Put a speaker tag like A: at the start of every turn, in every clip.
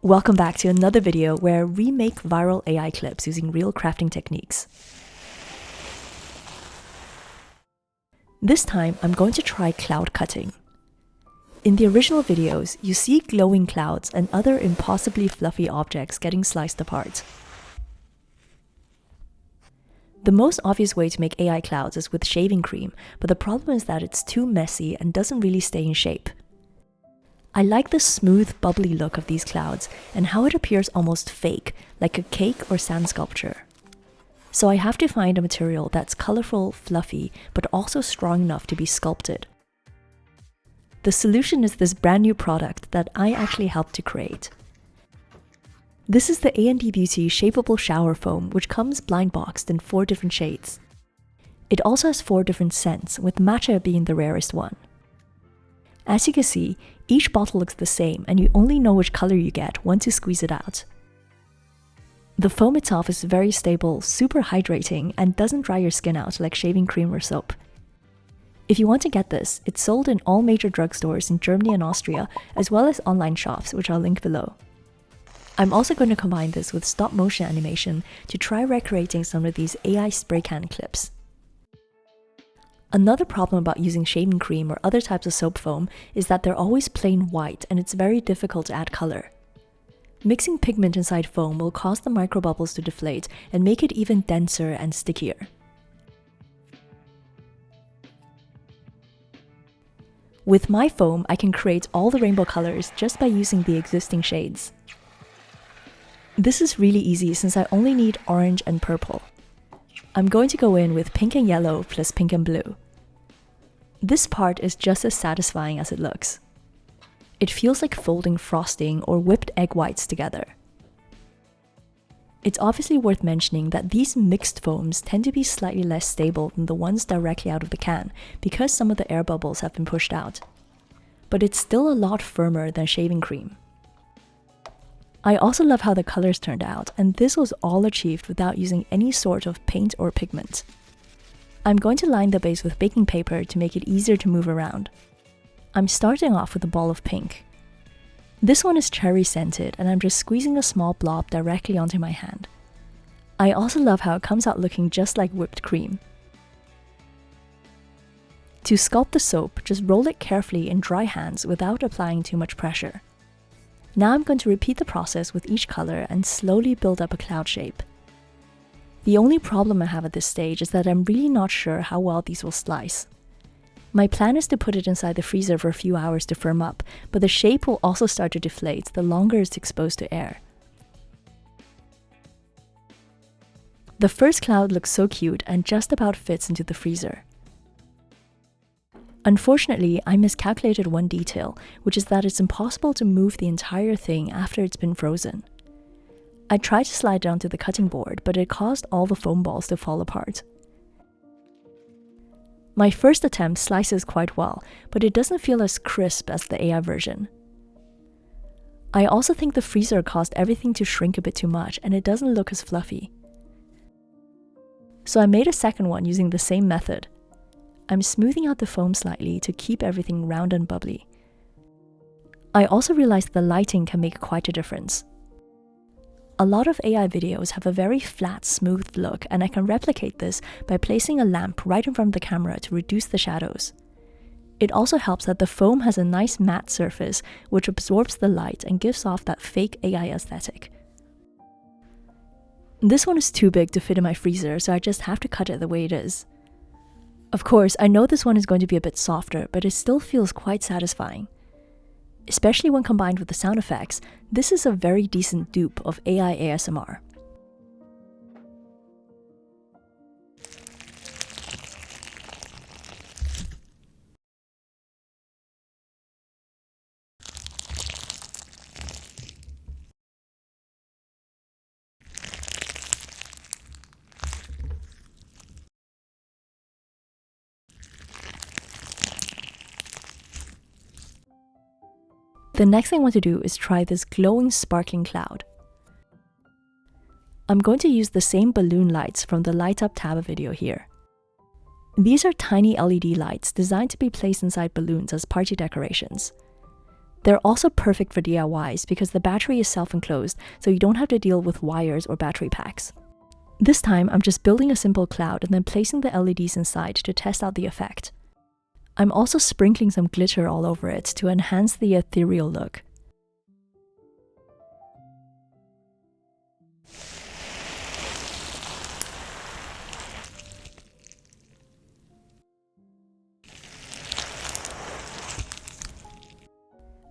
A: Welcome back to another video where we make viral AI clips using real crafting techniques. This time, I'm going to try cloud cutting. In the original videos, you see glowing clouds and other impossibly fluffy objects getting sliced apart. The most obvious way to make AI clouds is with shaving cream, but the problem is that it's too messy and doesn't really stay in shape. I like the smooth, bubbly look of these clouds and how it appears almost fake, like a cake or sand sculpture. So I have to find a material that's colorful, fluffy, but also strong enough to be sculpted. The solution is this brand new product that I actually helped to create. This is the A&D Beauty Shapable Shower Foam, which comes blind boxed in 4 different shades. It also has 4 different scents, with matcha being the rarest one. As you can see, each bottle looks the same and you only know which color you get once you squeeze it out. The foam itself is very stable, super hydrating, and doesn't dry your skin out like shaving cream or soap. If you want to get this, it's sold in all major drugstores in Germany and Austria, as well as online shops, which I'll link below. I'm also going to combine this with stop motion animation to try recreating some of these AI spray can clips. Another problem about using shaving cream or other types of soap foam is that they're always plain white and it's very difficult to add color. Mixing pigment inside foam will cause the microbubbles to deflate and make it even denser and stickier. With my foam, I can create all the rainbow colors just by using the existing shades. This is really easy since I only need orange and purple. I'm going to go in with pink and yellow plus pink and blue. This part is just as satisfying as it looks. It feels like folding frosting or whipped egg whites together. It's obviously worth mentioning that these mixed foams tend to be slightly less stable than the ones directly out of the can because some of the air bubbles have been pushed out. But it's still a lot firmer than shaving cream. I also love how the colors turned out, and this was all achieved without using any sort of paint or pigment. I'm going to line the base with baking paper to make it easier to move around. I'm starting off with a ball of pink. This one is cherry scented, and I'm just squeezing a small blob directly onto my hand. I also love how it comes out looking just like whipped cream. To sculpt the soap, just roll it carefully in dry hands without applying too much pressure. Now I'm going to repeat the process with each color and slowly build up a cloud shape. The only problem I have at this stage is that I'm really not sure how well these will slice. My plan is to put it inside the freezer for a few hours to firm up, but the shape will also start to deflate the longer it's exposed to air. The first cloud looks so cute and just about fits into the freezer. Unfortunately, I miscalculated one detail, which is that it's impossible to move the entire thing after it's been frozen. I tried to slide it onto the cutting board, but it caused all the foam balls to fall apart. My first attempt slices quite well, but it doesn't feel as crisp as the AI version. I also think the freezer caused everything to shrink a bit too much and it doesn't look as fluffy. So I made a second one using the same method. I'm smoothing out the foam slightly to keep everything round and bubbly. I also realized the lighting can make quite a difference. A lot of AI videos have a very flat, smooth look, and I can replicate this by placing a lamp right in front of the camera to reduce the shadows. It also helps that the foam has a nice matte surface which absorbs the light and gives off that fake AI aesthetic. This one is too big to fit in my freezer, so I just have to cut it the way it is. Of course, I know this one is going to be a bit softer, but it still feels quite satisfying. Especially when combined with the sound effects, this is a very decent dupe of AI ASMR. The next thing I want to do is try this glowing sparkling cloud. I'm going to use the same balloon lights from the Light Up tab video here. These are tiny LED lights designed to be placed inside balloons as party decorations. They're also perfect for DIYs because the battery is self-enclosed, so you don't have to deal with wires or battery packs. This time, I'm just building a simple cloud and then placing the LEDs inside to test out the effect. I'm also sprinkling some glitter all over it to enhance the ethereal look.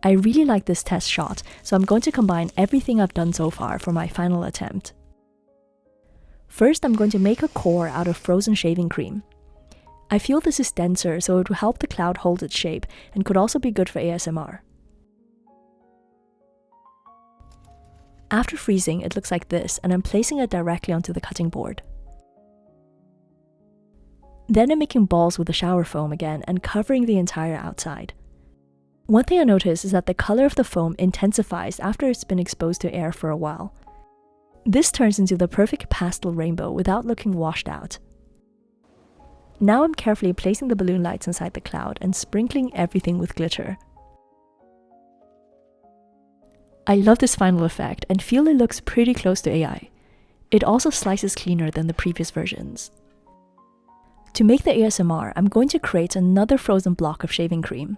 A: I really like this test shot, so I'm going to combine everything I've done so far for my final attempt. First, I'm going to make a core out of frozen shaving cream. I feel this is denser, so it will help the cloud hold its shape and could also be good for ASMR. After freezing, it looks like this, and I'm placing it directly onto the cutting board. Then I'm making balls with the shower foam again and covering the entire outside. One thing I noticed is that the color of the foam intensifies after it's been exposed to air for a while. This turns into the perfect pastel rainbow without looking washed out. Now I'm carefully placing the balloon lights inside the cloud and sprinkling everything with glitter. I love this final effect and feel it looks pretty close to AI. It also slices cleaner than the previous versions. To make the ASMR, I'm going to create another frozen block of shaving cream.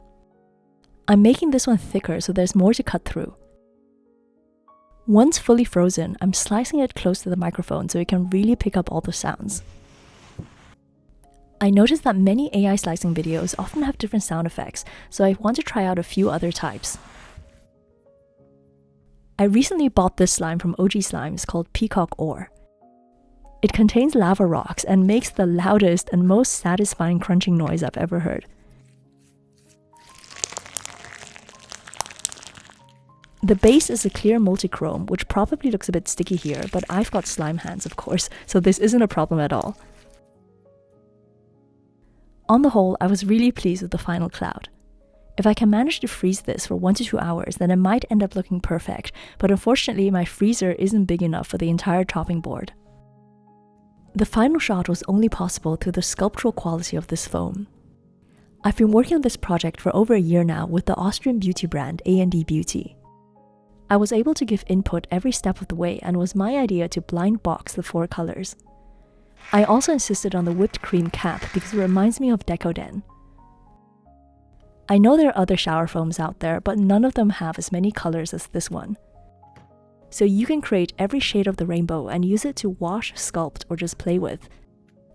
A: I'm making this one thicker so there's more to cut through. Once fully frozen, I'm slicing it close to the microphone so it can really pick up all the sounds. I noticed that many AI slicing videos often have different sound effects, so I want to try out a few other types. I recently bought this slime from OG Slimes called Peacock Ore. It contains lava rocks and makes the loudest and most satisfying crunching noise I've ever heard. The base is a clear multichrome, which probably looks a bit sticky here, but I've got slime hands, of course, so this isn't a problem at all. On the whole, I was really pleased with the final cloud. If I can manage to freeze this for 1 to 2 hours, then it might end up looking perfect, but unfortunately my freezer isn't big enough for the entire chopping board. The final shot was only possible through the sculptural quality of this foam. I've been working on this project for over a year now with the Austrian beauty brand A&D Beauty. I was able to give input every step of the way, and it was my idea to blind box the 4 colors. I also insisted on the whipped cream cap because it reminds me of Decoden. I know there are other shower foams out there, but none of them have as many colors as this one. So you can create every shade of the rainbow and use it to wash, sculpt, or just play with.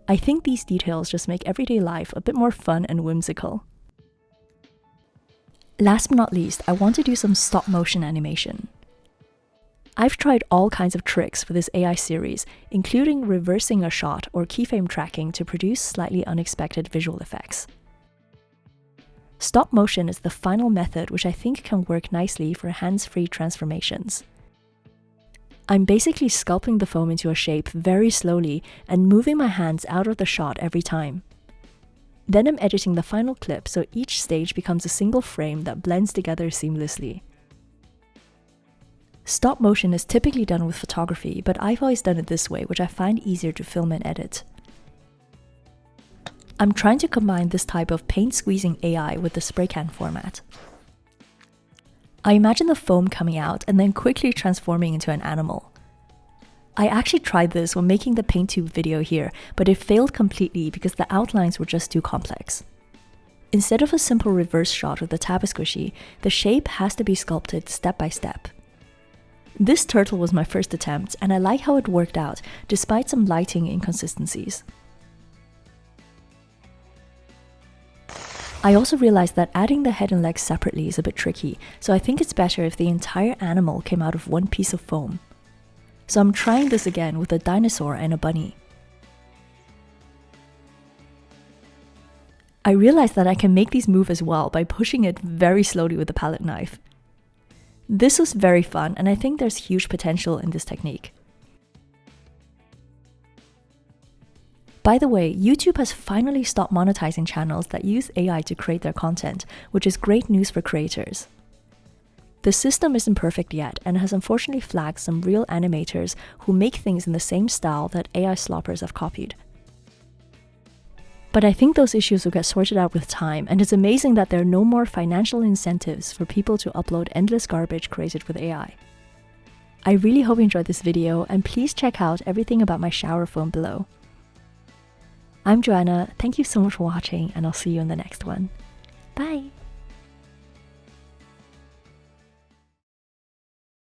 A: I think these details just make everyday life a bit more fun and whimsical. Last but not least, I want to do some stop motion animation. I've tried all kinds of tricks for this AI series, including reversing a shot or keyframe tracking to produce slightly unexpected visual effects. Stop motion is the final method which I think can work nicely for hands-free transformations. I'm basically sculpting the foam into a shape very slowly and moving my hands out of the shot every time. Then I'm editing the final clip so each stage becomes a single frame that blends together seamlessly. Stop motion is typically done with photography, but I've always done it this way, which I find easier to film and edit. I'm trying to combine this type of paint-squeezing AI with the spray can format. I imagine the foam coming out and then quickly transforming into an animal. I actually tried this when making the paint tube video here, but it failed completely because the outlines were just too complex. Instead of a simple reverse shot with the tab squishy, the shape has to be sculpted step by step. This turtle was my first attempt, and I like how it worked out, despite some lighting inconsistencies. I also realized that adding the head and legs separately is a bit tricky, so I think it's better if the entire animal came out of one piece of foam. So I'm trying this again with a dinosaur and a bunny. I realized that I can make these move as well by pushing it very slowly with the palette knife. This was very fun, and I think there's huge potential in this technique. By the way, YouTube has finally stopped monetizing channels that use AI to create their content, which is great news for creators. The system isn't perfect yet and has unfortunately flagged some real animators who make things in the same style that AI sloppers have copied. But I think those issues will get sorted out with time, and it's amazing that there are no more financial incentives for people to upload endless garbage created with AI. I really hope you enjoyed this video, and please check out everything about my shower phone below. I'm Joanna, thank you so much for watching, and I'll see you in the next one. Bye!